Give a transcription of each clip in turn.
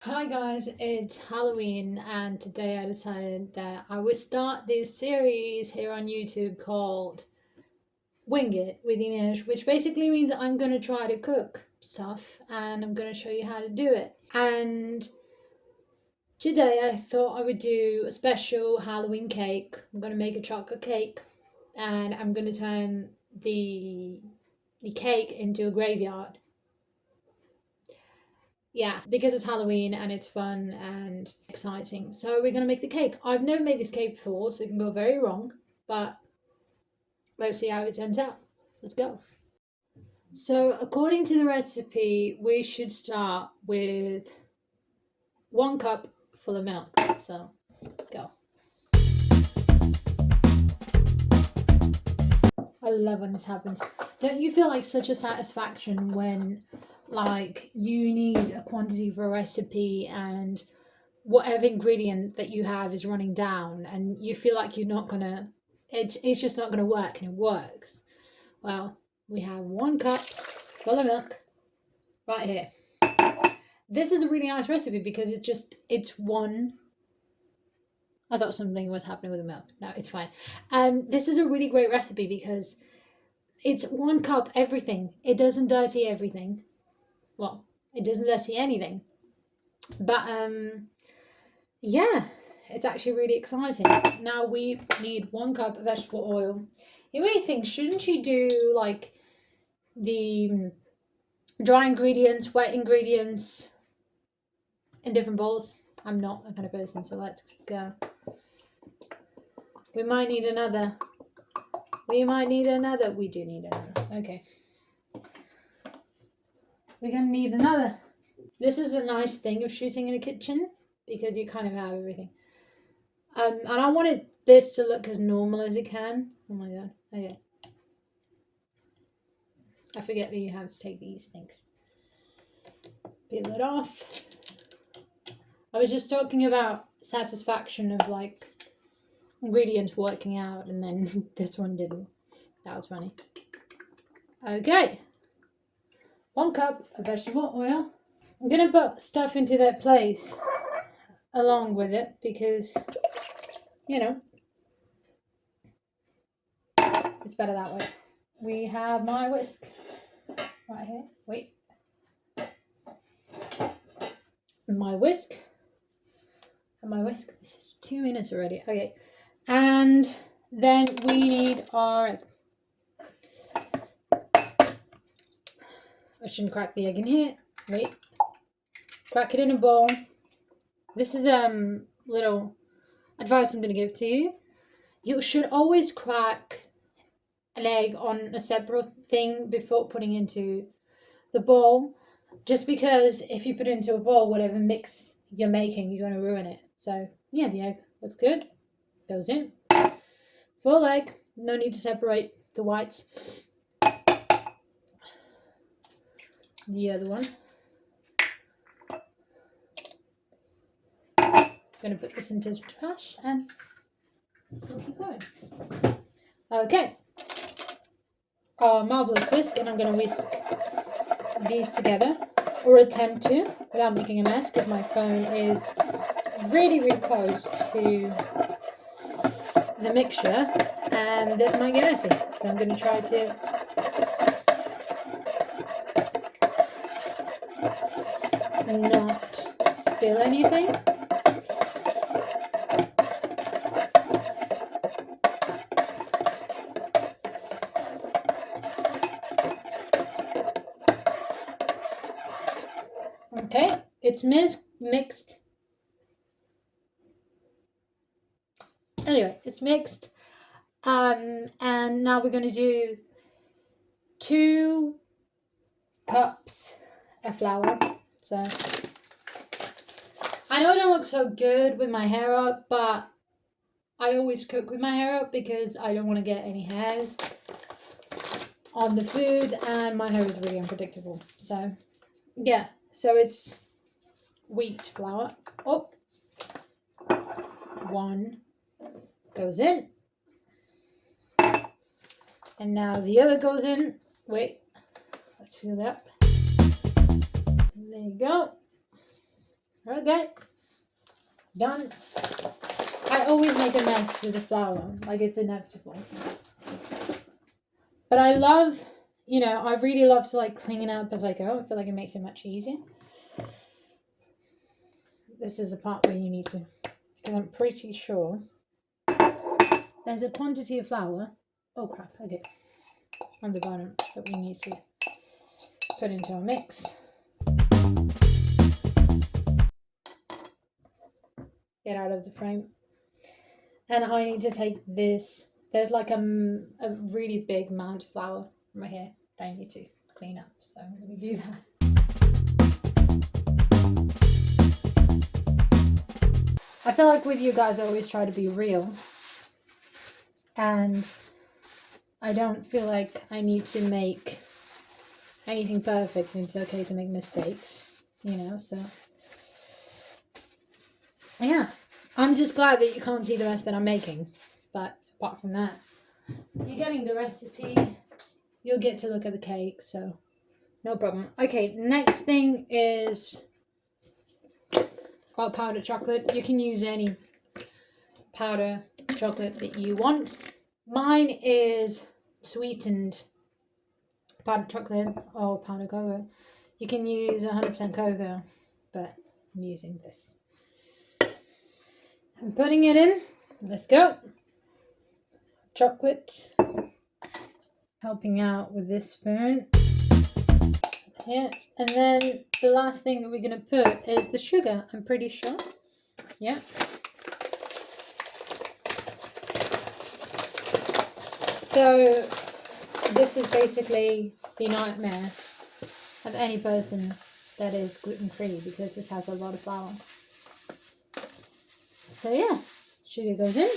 Hi guys, it's Halloween and today I decided that I would start this series here on YouTube called Wing It with Inês, which basically means I'm going to try to cook stuff and I'm going to show you how to do it. And today I thought I would do a special Halloween cake. I'm going to make a chocolate cake and I'm going to turn the cake into a graveyard. Yeah, because it's Halloween and it's fun and exciting. So we're gonna make the cake. I've never made this cake before, so it can go very wrong, but let's see how it turns out. Let's go. So according to the recipe, we should start with 1 cup full of milk. So let's go. I love when this happens. Don't you feel like such a satisfaction when like you need a quantity for a recipe and whatever ingredient that you have is running down and you feel like you're not gonna it's just not gonna work and it works. Well, we have 1 cup full of milk right here. This is a really nice recipe because it's one. I thought something was happening with the milk. No, it's fine. This is a really great recipe because it's 1 cup everything. It doesn't dirty everything. Well, it doesn't dirty anything. But yeah, it's actually really exciting. Now we need 1 cup of vegetable oil. You may think, shouldn't you do like the dry ingredients, wet ingredients in different bowls? I'm not that kind of person, so let's go. We might need another. We do need another. Okay. We're gonna need another. This is a nice thing of shooting in a kitchen because you kind of have everything. And I wanted this to look as normal as it can. Oh my god. Okay. I forget that you have to take these things. Peel it off. I was just talking about satisfaction of like ingredients working out and then this one didn't. That was funny. Okay. 1 cup of vegetable oil. I'm going to put stuff into their place along with it because, you know, it's better that way. We have my whisk right here. Wait. My whisk. And my whisk. This is 2 minutes already. Okay. And then we need our egg. I shouldn't crack the egg in here. Wait. Crack it in a bowl. This is little advice I'm going to give to you. You should always crack an egg on a separate thing before putting into the bowl. Just because if you put it into a bowl, whatever mix you're making, you're going to ruin it. So yeah, the egg looks good. Goes in. Full egg. No need to separate the whites. The other one. Going to put this into the trash and we'll keep going. Okay. Our marvelous whisk, and I'm going to whisk these together, or attempt to, without making a mess, because my phone is really, really close to the mixture, and this might get messy. So I'm going to try to not spill anything. Okay, it's mixed. Anyway, it's mixed. And now we're going to do 2 cups of flour. So I know I don't look so good with my hair up, but I always cook with my hair up because I don't want to get any hairs on the food, and my hair is really unpredictable. So yeah, so it's wheat flour. Oh, 1 goes in, and now the other goes in. Wait, let's fill it up. There you go. Okay, done. I always make a mess with the flour, like it's inevitable. But I love, you know, I really love to like clean it up as I go. I feel like it makes it much easier. This is the part where you need to, because I'm pretty sure there's a quantity of flour. Oh crap, okay. On the bottom that we need to put into our mix. Get out of the frame. And I need to take this. There's like a really big amount of flour right here that I need to clean up. So I'm going to do that. I feel like with you guys I always try to be real. And I don't feel like I need to make anything perfect. It's okay to make mistakes, you know, so yeah. I'm just glad that you can't see the mess that I'm making. But apart from that, you're getting the recipe. You'll get to look at the cake, so no problem. Okay, next thing is powdered chocolate. You can use any powder chocolate that you want. Mine is sweetened powdered chocolate or powdered cocoa. You can use 100% cocoa, but I'm using this. I'm putting it in. Let's go. Chocolate. Helping out with this spoon. Here. And then the last thing that we're going to put is the sugar, I'm pretty sure. Yeah. So this is basically the nightmare of any person that is gluten-free, because this has a lot of flour. So yeah, sugar goes in.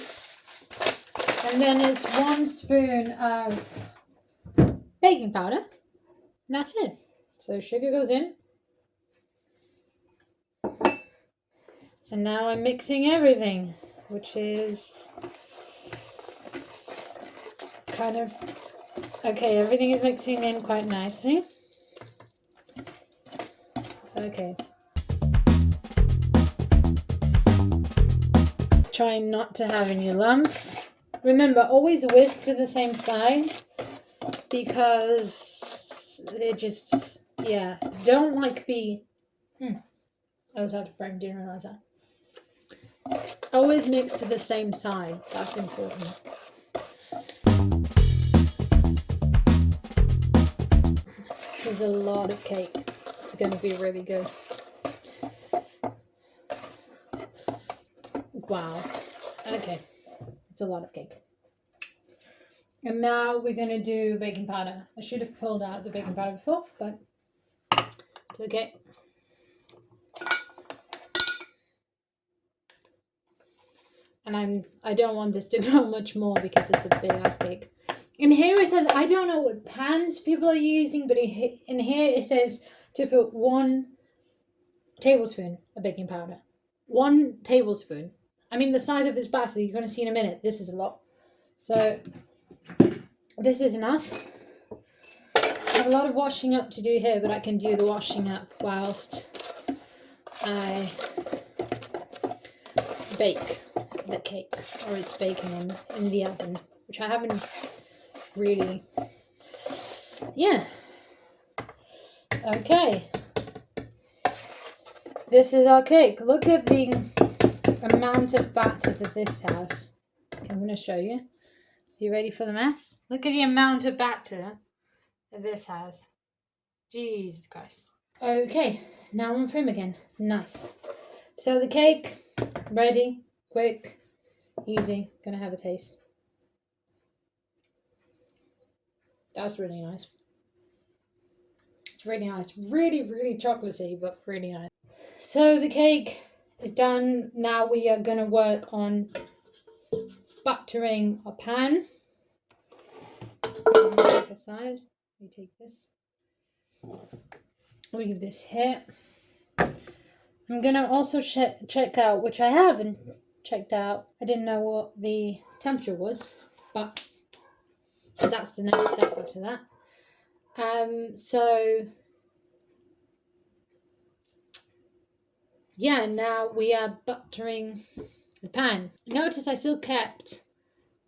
And then it's 1 spoon of baking powder. And that's it. So sugar goes in. And now I'm mixing everything, which is kind of... Okay, everything is mixing in quite nicely. Okay. Trying not to have any lumps. Remember, always whisk to the same side, because it just, yeah, don't like be... I was out of frame, didn't realize that. Always mix to the same side, that's important. This is a lot of cake. It's going to be really good. Wow. Okay. It's a lot of cake. And now we're going to do baking powder. I should have pulled out the baking powder before, but it's okay. And I don't want this to go much more because it's a big ass cake. And here it says, I don't know what pans people are using, but in here it says to put 1 tablespoon of baking powder. 1 tablespoon. I mean, the size of this batter, you're going to see in a minute. This is a lot. So this is enough. I have a lot of washing up to do here, but I can do the washing up whilst I bake the cake, or it's baking in the oven, which I haven't really... Yeah. Okay. This is our cake. Look at the amount of batter that this has. Okay, I'm going to show you. Are you ready for the mess? Look at the amount of batter that this has. Jesus Christ. Okay, now on frame again. Nice. So the cake, ready, quick, easy. Gonna have a taste. That's really nice. It's really nice. Really, really chocolatey, but really nice. So the cake is done. Now we are gonna work on buttering our pan. Take aside. We take this. Leave this here. I'm gonna also check out, which I haven't checked out. I didn't know what the temperature was, but because that's the next step after that. So yeah, now we are buttering the pan. Notice I still kept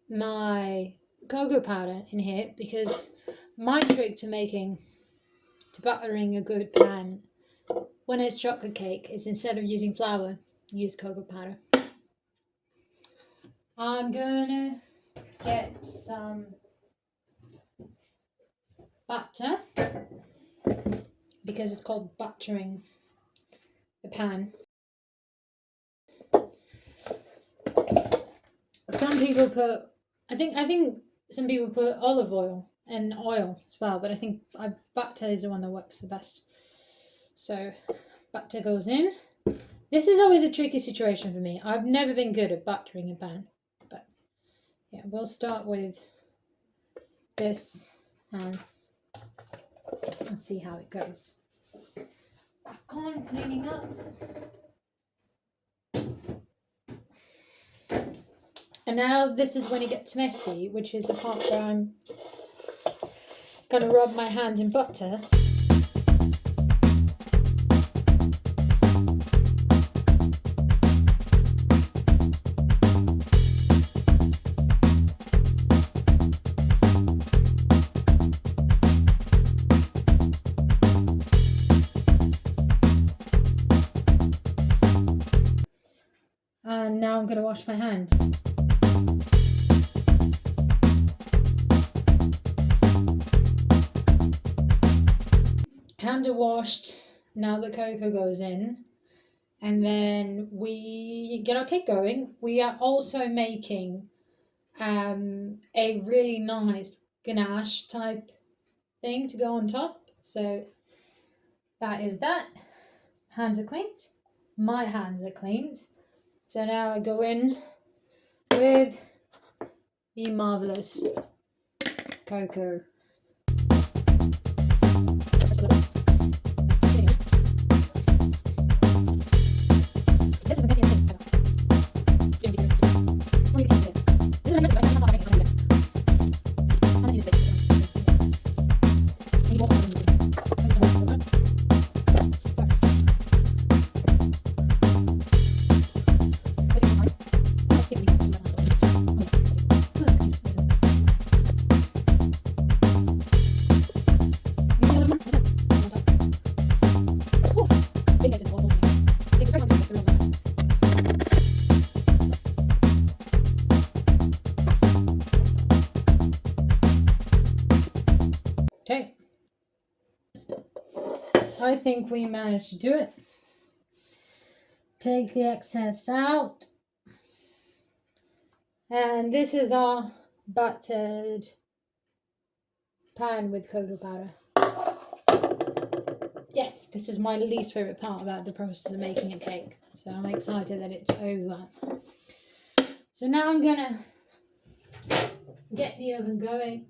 my cocoa powder in here because my trick to buttering a good pan when it's chocolate cake is instead of using flour, use cocoa powder. I'm gonna get some butter because it's called buttering the pan. Some people put, I think some people put olive oil and oil as well, but I think butter is the one that works the best. So butter goes in. This is always a tricky situation for me. I've never been good at buttering a pan, but yeah, we'll start with this and let's see how it goes. Back on, cleaning up. And now this is when it gets messy, which is the part where I'm gonna rub my hands in butter. And now I'm gonna wash my hands. Hands are washed. Now the cocoa goes in, and then we get our cake going. We are also making a really nice ganache type thing to go on top. So that is that. Hands are cleaned. My hands are cleaned. So now I go in with the marvelous cocoa. Okay, I think we managed to do it. Take the excess out. And this is our buttered pan with cocoa powder. Yes, this is my least favourite part about the process of making a cake. So I'm excited that it's over. So now I'm gonna get the oven going.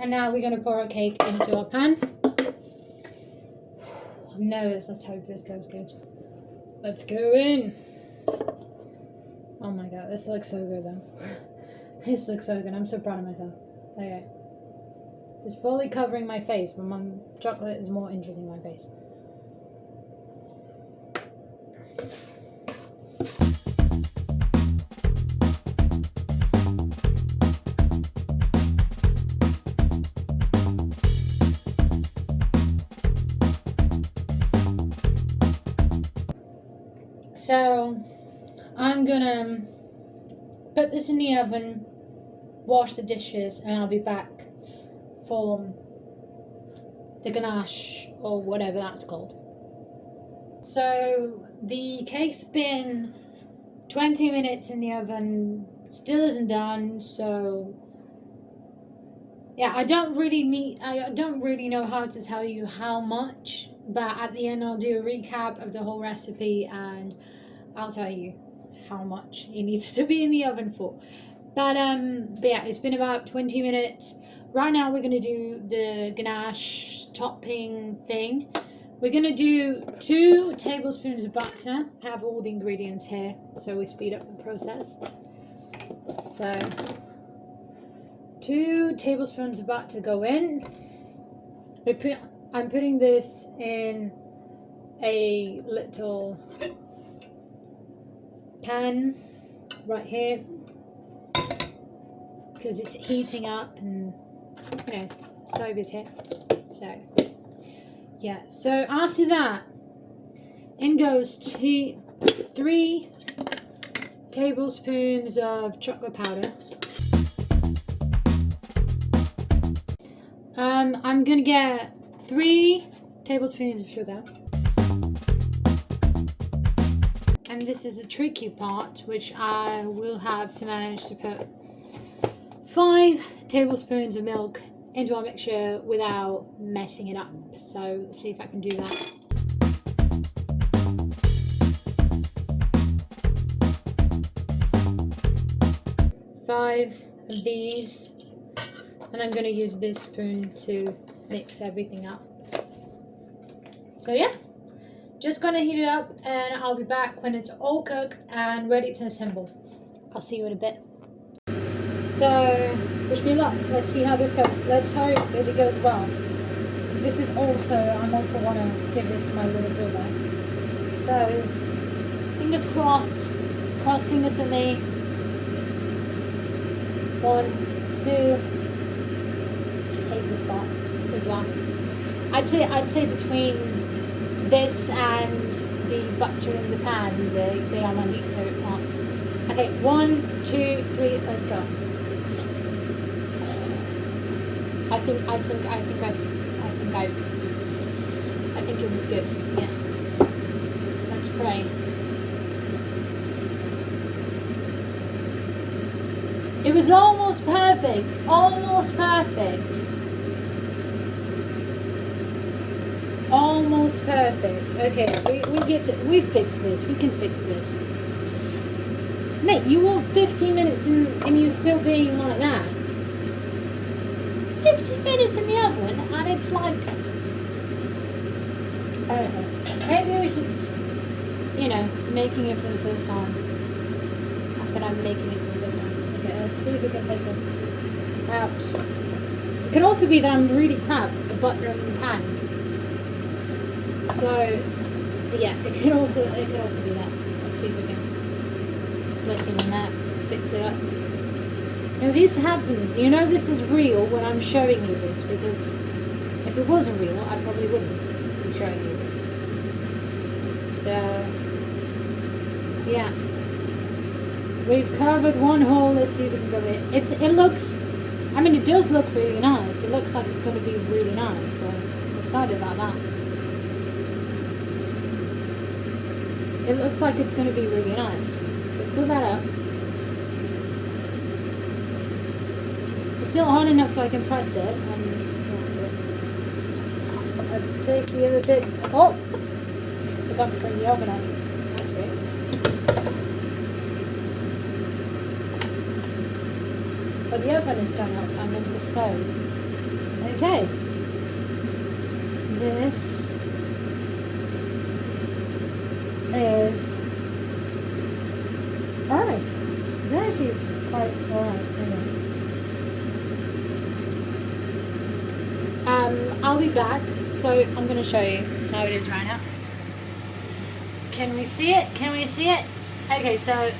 And now we're going to pour our cake into our pan. I'm nervous. Let's hope this goes good. Let's go in. Oh my god, this looks so good though. This looks so good. I'm so proud of myself. Okay. It's fully covering my face, but my chocolate is more interesting in my face. So I'm gonna put this in the oven, wash the dishes, and I'll be back for the ganache or whatever that's called. So the cake's been 20 minutes in the oven, still isn't done, so yeah, I don't really know how to tell you how much, but at the end I'll do a recap of the whole recipe and I'll tell you how much it needs to be in the oven for. But yeah, it's been about 20 minutes. Right now we're gonna do the ganache topping thing. We're gonna do 2 tablespoons of butter. I have all the ingredients here, so we speed up the process. So 2 tablespoons about to go in. I'm putting this in a little pan right here because it's heating up, and you know, stove is here. So yeah, so after that, in goes 3 tablespoons of chocolate powder. I'm gonna get 3 tablespoons of sugar. And this is the tricky part, which I will have to manage to put 5 tablespoons of milk into our mixture without messing it up. So let's see if I can do that. Five of these, and I'm going to use this spoon to mix everything up. So yeah, just going to heat it up, and I'll be back when it's all cooked and ready to assemble. I'll see you in a bit. So wish me luck. Let's see how this goes. Let's hope that it goes well. This is also, I'm also want to give this to my little brother. So fingers crossed. Cross fingers for me. 1, 2. Hate this part as well. I'd say between this and the butter in the pan, they are my least favorite parts. Okay, 1, 2, 3. Let's go. I think it was good. Yeah. Let's pray. It was almost perfect. Almost perfect. Almost perfect. Okay, we fix this. We can fix this. Mate, you were 15 minutes and you're still being like that. 15 minutes in the oven, and it's like, I don't know, maybe it was just, you know, making it for the first time. But I'm making it for the first time. Okay, let's see if we can take this out. It could also be that I'm really crap at butter in the pan. So yeah, it could also be that. Let's see if we can listen on that, fix it up. Now this happens, you know this is real when I'm showing you this, because if it wasn't real, I probably wouldn't be showing you this. So, yeah. We've covered one hole, let's see if we can go in. It looks, I mean it does look really nice. It looks like it's going to be really nice, so I'm excited about that. It looks like it's going to be really nice. So fill that up. Still hot enough so I can press it, and let's take the other bit. Oh, forgot to turn the oven on. That's great. But the oven is done up. I'm in the stove. Okay. This is alright. It's actually quite alright. Anyway. I'll be back, so I'm going to show you how it is right now. Can we see it? Can we see it? Okay, so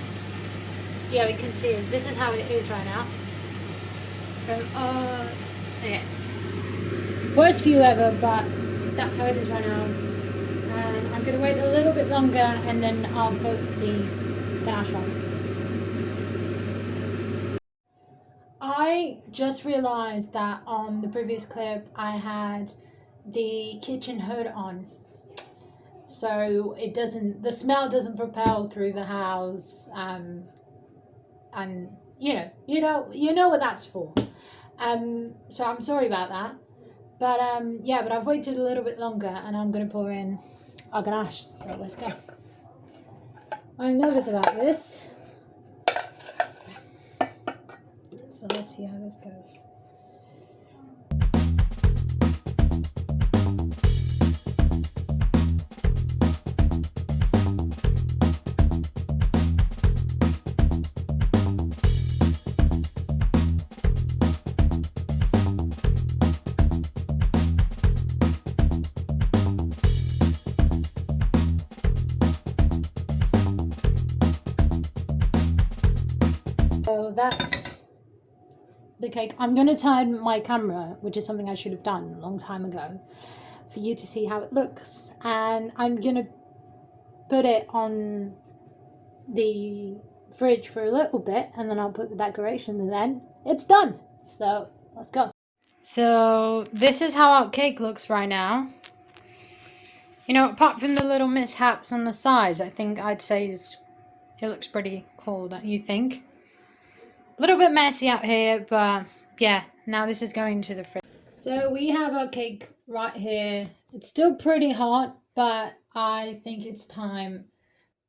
yeah, we can see it. This is how it is right now. Okay. Worst view ever, but that's how it is right now. And I'm going to wait a little bit longer, and then I'll put the ganache on. I just realized that on the previous clip I had the kitchen hood on, so the smell doesn't propel through the house, and you know what that's for. So I'm sorry about that, but yeah, but I've waited a little bit longer, and I'm gonna pour in our ganache. So let's go. I'm nervous about this. So let's see how this goes. So that's the cake. I'm going to turn my camera, which is something I should have done a long time ago, for you to see how it looks. And I'm going to put it on the fridge for a little bit, and then I'll put the decorations, and then it's done. So let's go. So this is how our cake looks right now. You know, apart from the little mishaps on the sides, I think I'd say it looks pretty cool, don't you think? A little bit messy out here, but yeah, now this is going to the fridge. So we have our cake right here. It's still pretty hot, but I think it's time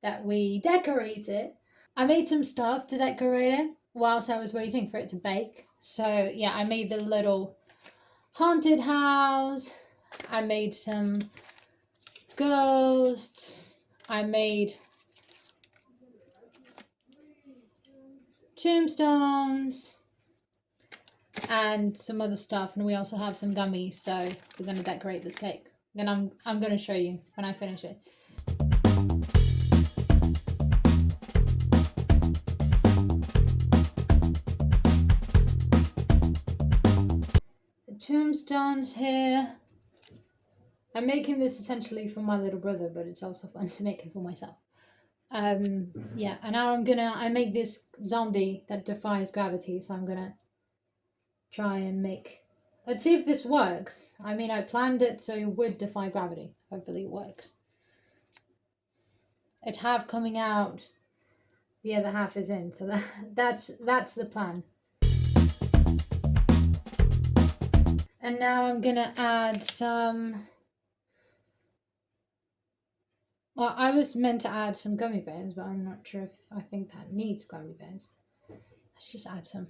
that we decorate it. I made some stuff to decorate it whilst I was waiting for it to bake. So yeah, I made the little haunted house. I made some ghosts. I made tombstones and some other stuff, and we also have some gummies. So we're going to decorate this cake. Then I'm going to show you when I finish it. The tombstones here. I'm making this essentially for my little brother, but it's also fun to make it for myself. Yeah, and now I make this zombie that defies gravity, so I'm gonna try and let's see if this works. I mean, I planned it so it would defy gravity. Hopefully it works. It's half coming out, the other half is in, so that's the plan. And now I'm gonna add some. Well, I was meant to add some gummy bears, but I'm not sure if I think that needs gummy bears. Let's just add some.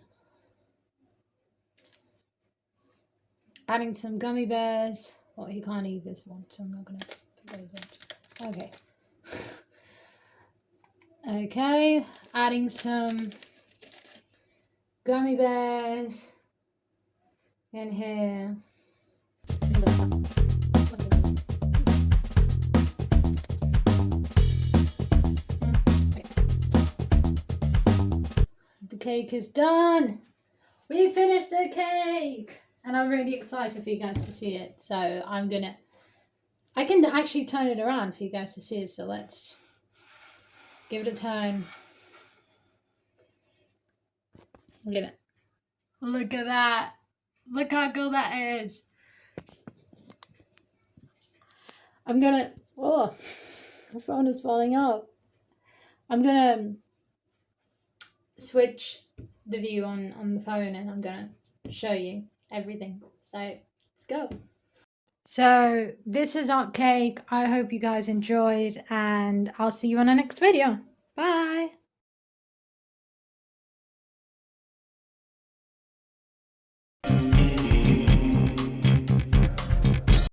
Adding some gummy bears. Well, you can't eat this one, so I'm not going to put those in. Okay. Okay, adding some gummy bears in here. The cake is done. We finished the cake, and I'm really excited for you guys to see it. So I can actually turn it around for you guys to see it. So let's give it a turn. Look at it. Look at that. Look how cool that is. Oh, my phone is falling off. I'm gonna switch the view on the phone, and I'm gonna show you everything. So let's go. So this is our cake. I hope you guys enjoyed, and I'll see you on the next video. Bye.